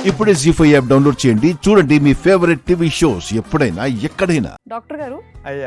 ఇప్పుడే జీ5 app download చేయండి. చూడండి మీ ఫేవరెట్ టీవీ షోస్ ఎప్పుడైనా ఎక్కడైనా. డాక్టర్ గారు,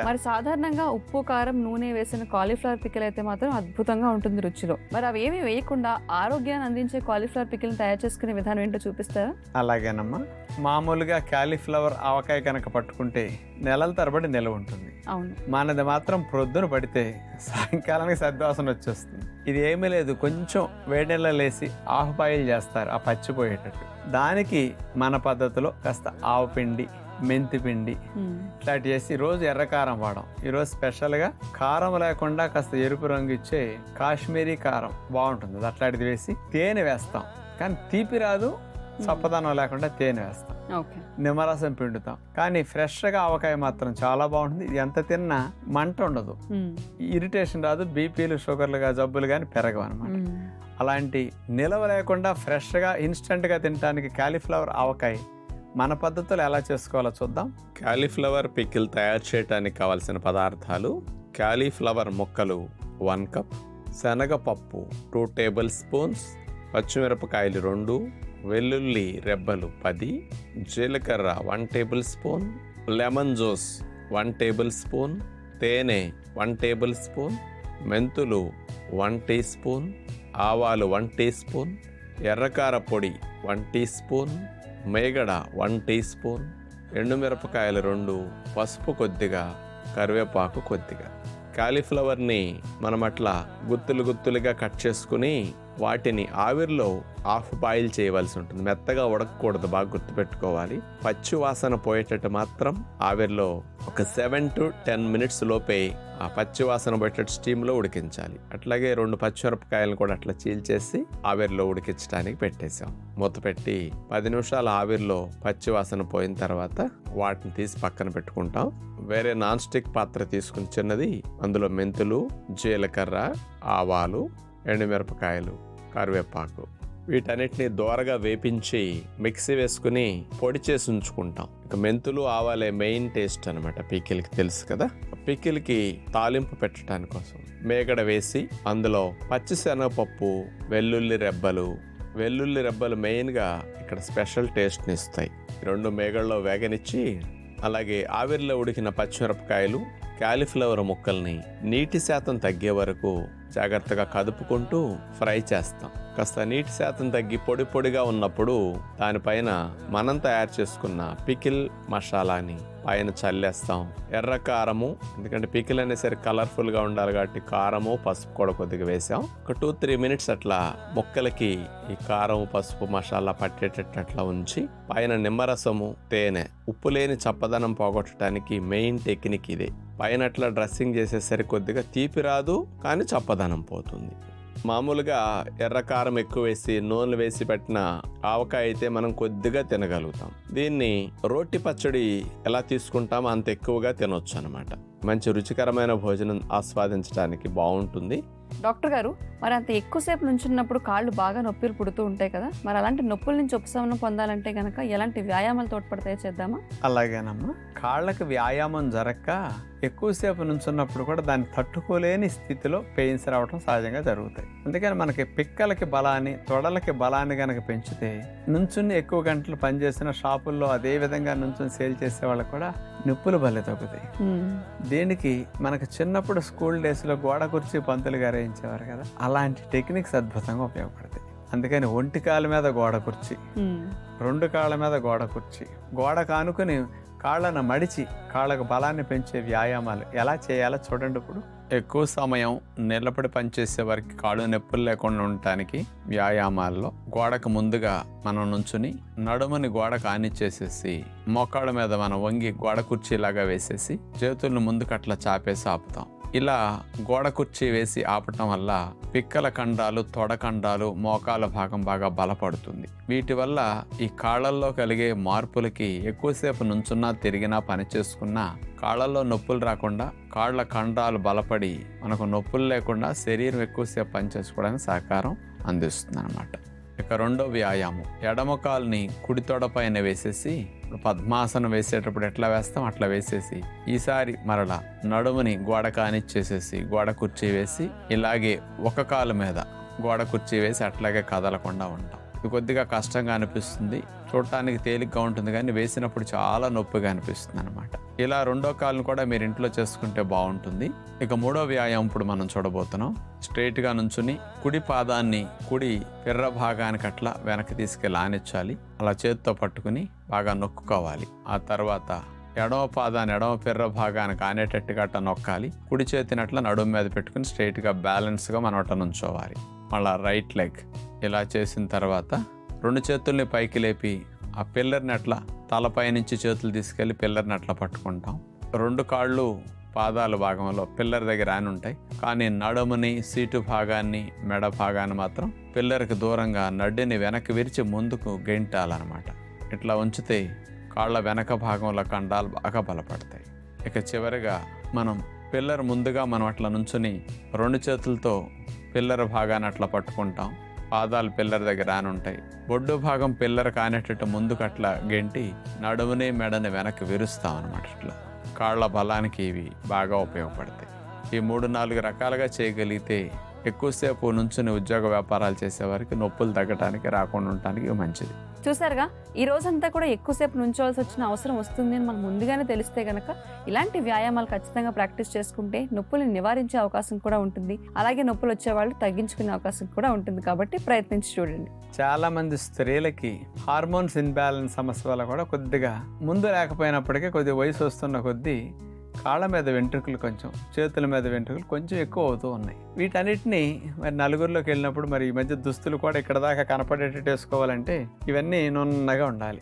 మరి సాధారణంగా ఉప్పు కారం నూనె వేసిన కాలీఫ్లవర్ పికిల్ అయితే మాత్రం అద్భుతంగా ఉంటుంది రుచిలో. మరి అవి ఏమి వేయకుండా ఆరోగ్యాన్ని అందించే కాలీఫ్లవర్ పికిల్ తయారు చేసుకునే విధానం ఏంటో చూపిస్తారా? అలాగేనమ్మా. మామూలుగా కాలీఫ్లవర్ ఆవకాయ కనుక పట్టుకుంటే నెలల తరబడి నిల్వ ఉంటుంది. అవును. మనది మాత్రం ప్రొద్దున పడితే సాయంకాలానికి సద్వాసన వచ్చేస్తుంది. ఇది ఏమీ లేదు, కొంచెం వేడినీళ్ళలో వేసి హాఫ్ బాయిల్ చేస్తారు ఆ పచ్చిపోయేటట్టు. దానికి మన పద్ధతిలో కాస్త ఆవపిండి, మెంతిపిండి ఇట్లాంటి చేసి రోజు ఎర్రకారం వాడడం. ఈరోజు స్పెషల్గా కారం లేకుండా కాస్త ఎరుపు రంగు ఇచ్చే కాశ్మీరీ కారం బాగుంటుంది. అట్లాంటిది వేసి తేనె వేస్తాం, కానీ తీపి రాదు, చప్పదనం లేకుండా తేనె వేస్తాం. నిమ్మరసం పిండుతాం. కానీ ఫ్రెష్గా ఆవకాయ మాత్రం చాలా బాగుంటుంది. ఇది ఎంత తిన్నా మంట ఉండదు, ఇరిటేషన్ రాదు, బీపీలు షుగర్లుగా జబ్బులు కానీ పెరగవు అనమాట. అలాంటి నిలవ లేకుండా ఫ్రెష్గా ఇన్స్టెంట్గా తినడానికి కాలీఫ్లవర్ ఆవకాయ మన పద్ధతులు ఎలా చేసుకోవాలో చూద్దాం. కాలీఫ్లవర్ పికిల్ తయారు చేయడానికి కావలసిన పదార్థాలు: కాలీఫ్లవర్ ముక్కలు 1 కప్, శనగపప్పు 2 టేబుల్ స్పూన్స్, పచ్చిమిరపకాయలు 2, వెల్లుల్లి రెబ్బలు 10, జీలకర్ర 1 table spoon, lemon juice 1 table spoon, తేనె 1 టేబుల్ స్పూన్, మెంతులు 1 టీ స్పూన్, ఆవాలు 1 టీ స్పూన్, ఎర్రకార పొడి 1 టీ స్పూన్, మేగడ 1 టీ స్పూన్, ఎండుమిరపకాయలు 2, పసుపు కొద్దిగా, కరివేపాకు కొద్దిగా. కాలీఫ్లవర్ని మనం అట్లా గుత్తులుగా కట్ చేసుకుని వాటిని ఆవిరిలో హాఫ్ బాయిల్ చేయవలసి ఉంటుంది. మెత్తగా ఉడకకూడదు, బాగా గుర్తుపెట్టుకోవాలి. పచ్చి వాసన పోయేటట్టు మాత్రం ఆవిరిలో ఒక 7 to 10 మినిట్స్ లోపే ఆ పచ్చి వాసన పోయేటట్టు స్టీమ్లో ఉడికించాలి. అట్లాగే 2 పచ్చిమిరపకాయలను కూడా అట్లా చీల్చేసి ఆవిరిలో ఉడికించడానికి పెట్టేసాం. మూత పెట్టి 10 నిమిషాలు ఆవిరిలో పచ్చి వాసన పోయిన తర్వాత వాటిని తీసి పక్కన పెట్టుకుంటాం. వేరే నాన్ స్టిక్ పాత్ర తీసుకుని చిన్నది, అందులో మెంతులు, జీలకర్ర, ఆవాలు, ఎండుమిరపకాయలు, కరివేపాకు వీటన్నిటిని దోరగా వేపించి మిక్సీ వేసుకుని పొడి చేసి ఉంచుకుంటాం. ఇక మెంతులు, ఆవాలే మెయిన్ టేస్ట్ అనమాట పికిల్కి, తెలుసు కదా. పికిల్కి తాలింపు పెట్టడానికి కోసం మేగడ వేసి అందులో పచ్చిశనగపప్పు, వెల్లుల్లి రెబ్బలు మెయిన్గా ఇక్కడ స్పెషల్ టేస్ట్ని ఇస్తాయి. 2 మేగడలో వేగనిచ్చి అలాగే ఆవిరిలో ఉడికిన పచ్చిమిరపకాయలు, కాలీఫ్లవర్ ముక్కల్ని నీటి శాతం తగ్గే వరకు జాగ్రత్తగా కదుపుకుంటూ ఫ్రై చేస్తాం. కాస్త నీటి శాతం తగ్గి పొడిగా ఉన్నప్పుడు దానిపైన మనం తయారు చేసుకున్న పికిల్ మసాలాని పైన చల్లేస్తాం. ఎర్ర కారము, ఎందుకంటే పికిల్ అనేసరికి కలర్ఫుల్గా ఉండాలి కాబట్టి కారము, పసుపు కూడా కొద్దిగా వేసాం. ఒక 2-3 మినిట్స్ అట్లా ముక్కలకి ఈ కారం, పసుపు, మసాలా పట్టేటట్టు అట్లా ఉంచి పైన నిమ్మరసము, తేనె, ఉప్పు లేని చప్పదనం పోగొట్టడానికి మెయిన్ టెక్నిక్ ఇదే. పైన అట్లా డ్రెస్సింగ్ చేసేసరికి కొద్దిగా తీపి రాదు, కానీ చప్పదనం పోతుంది. మామూలుగా ఎర్రకారం ఎక్కువ వేసి నూనె వేసి పెట్టిన ఆవకాయ అయితే మనం కొద్దిగా తినగలుగుతాం. దీన్ని రోటి పచ్చడి ఎలా తీసుకుంటామో అంత ఎక్కువగా తినొచ్చు అనమాట. మంచి రుచికరమైన భోజనం ఆస్వాదించడానికి బాగుంటుంది. డాక్టర్ గారు, మరి అంత ఎక్కువసేపు నుంచున్నప్పుడు కాళ్ళు బాగా నొప్పులు పుడుతూ ఉంటాయి కదా, మరి అలాంటి నొప్పుల నుంచి ఉపశమనం పొందాలంటే కనుక ఎలాంటి వ్యాయామాలు తోడ్పడతాయో చేద్దామా? అలాగేనమ్మా. కాళ్ళకి వ్యాయామం జరగక ఎక్కువసేపు నుంచున్నప్పుడు కూడా దాన్ని తట్టుకోలేని స్థితిలో పెయిన్స్ రావడం సహజంగా జరుగుతాయి. అందుకని మనకి పిక్కలకి బలాన్ని, తొడలకి బలాన్ని కనుక పెంచితే నుంచుని ఎక్కువ గంటలు పనిచేసిన షాపుల్లో అదే విధంగా నుంచుని సేల్ చేసే వాళ్ళకి కూడా నొప్పులు భలే తగ్గుతాయి. దీనికి మనకు చిన్నప్పుడు స్కూల్ డేస్లో గోడ కుర్చీ పంతులు గారు వేయించేవారు కదా, అలాంటి టెక్నిక్స్ అద్భుతంగా ఉపయోగపడతాయి. అందుకని ఒంటి కాళ్ళ మీద గోడ కుర్చీ, 2 కాళ్ళ మీద గోడ కుర్చీ, గోడ కానుకొని కాళ్ళను మడిచి కాళ్ళకు బలాన్ని పెంచే వ్యాయామాలు ఎలా చేయాలో చూడండి. ఇప్పుడు ఎక్కువ సమయం నిలబడి పనిచేసే వారికి కాళ్ళు నొప్పులు లేకుండా ఉండటానికి వ్యాయామాల్లో గోడకు ముందుగా మనం నుంచుని నడుమని గోడకు ఆనిచ్చేసేసి మోకాళ్ళ మీద మనం వంగి గోడ కుర్చీలాగా వేసేసి చేతులను ముందుకు అట్లా చాపేసి ఆపుతాం. ఇలా గోడ కుర్చీ వేసి ఆపటం వల్ల పిక్కల కండాలు, తొడకండాలు, మోకాల భాగం బాగా బలపడుతుంది. వీటి వల్ల ఈ కాళ్ళల్లో కలిగే మార్పులకి ఎక్కువసేపు నుంచున్నా, తిరిగినా, పని చేసుకున్నా కాళ్ళల్లో నొప్పులు రాకుండా, కాళ్ళ కండాలు బలపడి మనకు నొప్పులు లేకుండా శరీరం ఎక్కువసేపు పనిచేసుకోవడానికి సహకారం అందిస్తుంది అన్నమాట. ఇక రెండో వ్యాయామం, ఎడమ కాలుని కుడి తొడ పైన వేసేసి, పద్మాసనం వేసేటప్పుడు ఎట్లా వేస్తాం అట్లా వేసేసి ఈసారి మరలా నడుముని గోడ కానిచ్చేసేసి గోడ కుర్చీ వేసి ఇలాగే ఒక కాలు మీద గోడ కుర్చీ వేసి అట్లాగే కదలకుండా ఉంటాం. ఇది కొద్దిగా కష్టంగా అనిపిస్తుంది, చూడటానికి తేలిగ్గా ఉంటుంది కానీ వేసినప్పుడు చాలా నొప్పిగా అనిపిస్తుంది అనమాట. ఇలా రెండో కాలును కూడా మీరు ఇంట్లో చేసుకుంటే బాగుంటుంది. ఇక మూడో వ్యాయామం ఇప్పుడు మనం చూడబోతున్నాం. స్ట్రైట్గా నుంచుని కుడి పాదాన్ని కుడి పిర్ర భాగానికి అట్లా వెనక్కి తీసుకెళ్ళి ఆనించాలి. అలా చేతితో పట్టుకుని బాగా నొక్కుకోవాలి. ఆ తర్వాత ఎడమ పాదాన్ని ఎడమ పిర్ర భాగానికి ఆనేటట్టుగా అట్లా నొక్కాలి. కుడి చేతిని అట్లా నడుము మీద పెట్టుకుని స్ట్రైట్గా బ్యాలెన్స్గా మనం అట్లా నుంచోవాలి. మళ్ళీ రైట్ లెగ్ ఇలా చేసిన తర్వాత రెండు చేతుల్ని పైకి లేపి ఆ పిల్లర్ని అట్లా తలపై నుంచి చేతులు తీసుకెళ్ళి పిల్లర్ని అట్లా పట్టుకుంటాం. రెండు కాళ్ళు పాదాల భాగంలో పిల్లర్ దగ్గర ఆని ఉంటాయి, కానీ నడుముని సీటు భాగాన్ని మెడ భాగాన్ని మాత్రం పిల్లర్కి దూరంగా నడ్డిని వెనక్కి విరిచి ముందుకు గెంటాలన్నమాట. ఇట్లా ఉంచితే కాళ్ళ వెనక భాగంలో కండాలు బాగా బలపడతాయి. ఇక చివరిగా మనం పిల్లర్ ముందుగా మనం అట్లా నుంచుని రెండు చేతులతో పిల్లర్ భాగాన్ని అట్లా పట్టుకుంటాం. పాదాలు పిల్లర్ దగ్గర ఆని ఉంటాయి. బొడ్డు భాగం పిల్లర్ కానేటట్టు ముందుకు అట్లా గెంటి నడుముని మెడని వెనక్కి విరుస్తాం అనమాట. ఇట్లా కాళ్ళ బలానికి ఇవి బాగా ఉపయోగపడతాయి. ఈ 3-4 రకాలుగా చేయగలిగితే ఎక్కువసేపు నుంచుని ఉద్యోగ వ్యాపారాలు చేసేవారికి నొప్పులు తగ్గడానికి రాకుండా ఉండటానికి మంచిది. చూసారుగా, ఈ రోజంతా కూడా ఎక్కువసేపు నుంచోవాల్సి వచ్చిన అవసరం వస్తుంది అని మనకు ముందుగానే తెలిస్తే గనక ఇలాంటి వ్యాయామాలు ఖచ్చితంగా ప్రాక్టీస్ చేసుకుంటే నొప్పుల్ని నివారించే అవకాశం కూడా ఉంటుంది. అలాగే నొప్పులు వచ్చే వాళ్ళు తగ్గించుకునే అవకాశం కూడా ఉంటుంది. కాబట్టి ప్రయత్నించి చూడండి. చాలా మంది స్త్రీలకి హార్మోన్స్ ఇన్బ్యాలెన్స్ సమస్య వల్ల కూడా కొద్దిగా ముందు లేకపోయినప్పటికీ కొద్దిగా వయసు వస్తున్న కొద్దీ కాళ్ళ మీద వెంట్రుకలు కొంచెం, చేతుల మీద వెంట్రుకలు కొంచెం ఎక్కువ అవుతూ ఉన్నాయి. వీటన్నిటిని మరి నలుగురిలోకి వెళ్ళినప్పుడు మరి ఈ మధ్య దుస్తులు కూడా ఇక్కడ దాకా కనపడేటట్టు వేసుకోవాలంటే ఇవన్నీ నున్నగా ఉండాలి.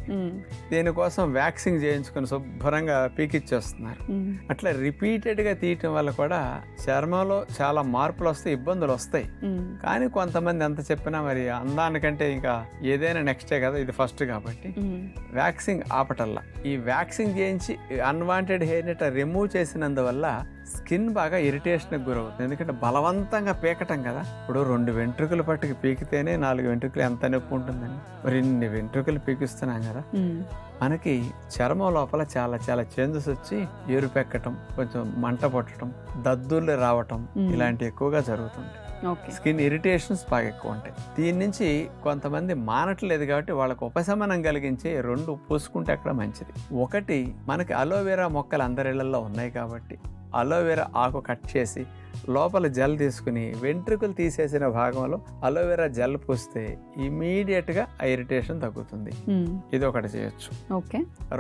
దీనికోసం వ్యాక్సింగ్ చేయించుకుని శుభ్రంగా పీకిచ్చేస్తున్నారు. అట్లా రిపీటెడ్గా తీయటం వల్ల కూడా చర్మంలో చాలా మార్పులు వస్తాయి, ఇబ్బందులు వస్తాయి. కానీ కొంతమంది ఎంత చెప్పినా మరి అందానికంటే ఇంకా ఏదైనా నెక్స్టే కదా, ఇది ఫస్ట్ కాబట్టి వ్యాక్సింగ్ ఆపటల్లా. ఈ వ్యాక్సింగ్ చేయించి అన్వాంటెడ్ హెయిర్ని రిమూవ్ చేసినందువల్ల స్కిన్ బాగా ఇరిటేషన్కి గురవుతుంది. ఎందుకంటే బలవంతంగా పీకటం కదా. ఇప్పుడు 2 వెంట్రుకలు పట్టుకు పీకితేనే 4 వెంట్రుకలు ఎంత నొప్పి ఉంటుందని, మరి ఇన్ని వెంట్రుకలు పీకిస్తున్నాం కదా. మనకి చర్మం లోపల చాలా చాలా చేంజెస్ వచ్చి ఎరుపెక్కటం, కొంచెం మంట పట్టడం, దద్దుర్లు రావటం ఇలాంటివి ఎక్కువగా జరుగుతుంది. స్కిన్ ఇరిటేషన్స్ బాగా ఎక్కువ ఉంటాయి. దీని నుంచి కొంతమంది మానట్లేదు కాబట్టి వాళ్ళకు ఉపశమనం కలిగించే 2 పూసుకుంటే అక్కడ మంచిది. ఒకటి, మనకి అలోవెరా మొక్కలు అందరిళ్లలో ఉన్నాయి కాబట్టి అలోవెరా ఆకు కట్ చేసి లోపల జెల్ తీసుకుని వెంట్రుకలు తీసేసిన భాగంలో అలోవెరా జెల్ పూస్తే ఇమీడియట్గా ఆ ఇరిటేషన్ తగ్గుతుంది. ఇది ఒకటి చేయొచ్చు.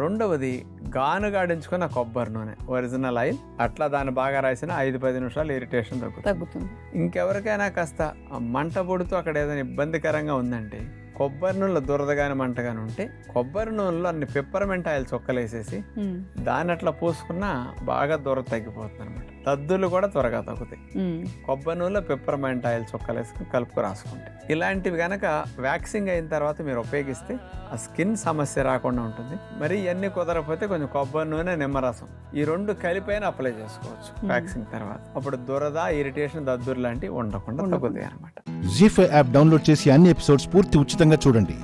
రెండవది, గానుగాడించుకున్న కొబ్బరి నూనె, ఒరిజినల్ ఆయిల్, అట్లా దాన్ని బాగా రాసిన 5-10 నిమిషాలు ఇరిటేషన్ తగ్గుతుంది. ఇంకెవరికైనా కాస్త మంట పొడుతూ అక్కడ ఏదైనా ఇబ్బందికరంగా ఉందంటే కొబ్బరి నూనెలో దురదగాని మంటగాని ఉంటే కొబ్బరి నూనెలో అన్ని పెప్పర్మెంట్ ఆయిల్ చొక్కలు వేసేసి దాన్ని అట్లా పూసుకున్నా బాగా దురద తగ్గిపోతుంది అనమాట. దద్దులు కూడా త్వరగా తగ్గుతాయి. కొబ్బరి నూనెలో పెప్పర్మెంట్ ఆయిల్ చొక్కలు వేసుకుని కలుపుకు రాసుకుంటే, ఇలాంటివి కనుక వ్యాక్సింగ్ అయిన తర్వాత మీరు ఉపయోగిస్తే ఆ స్కిన్ సమస్య రాకుండా ఉంటుంది. మరి ఇవన్నీ కుదరకపోతే కొంచెం కొబ్బరి నూనె, నిమ్మరసం ఈ 2 కలిపైన అప్లై చేసుకోవచ్చు వ్యాక్సింగ్ తర్వాత. అప్పుడు దురద, ఇరిటేషన్, దద్దురు లాంటివి ఉండకుండా తగ్గుతాయి అనమాట. జీ5 యాప్ డౌన్లోడ్ చేసి అన్ని ఎపిసోడ్స్ పూర్తి ఉచితంగా చూడండి.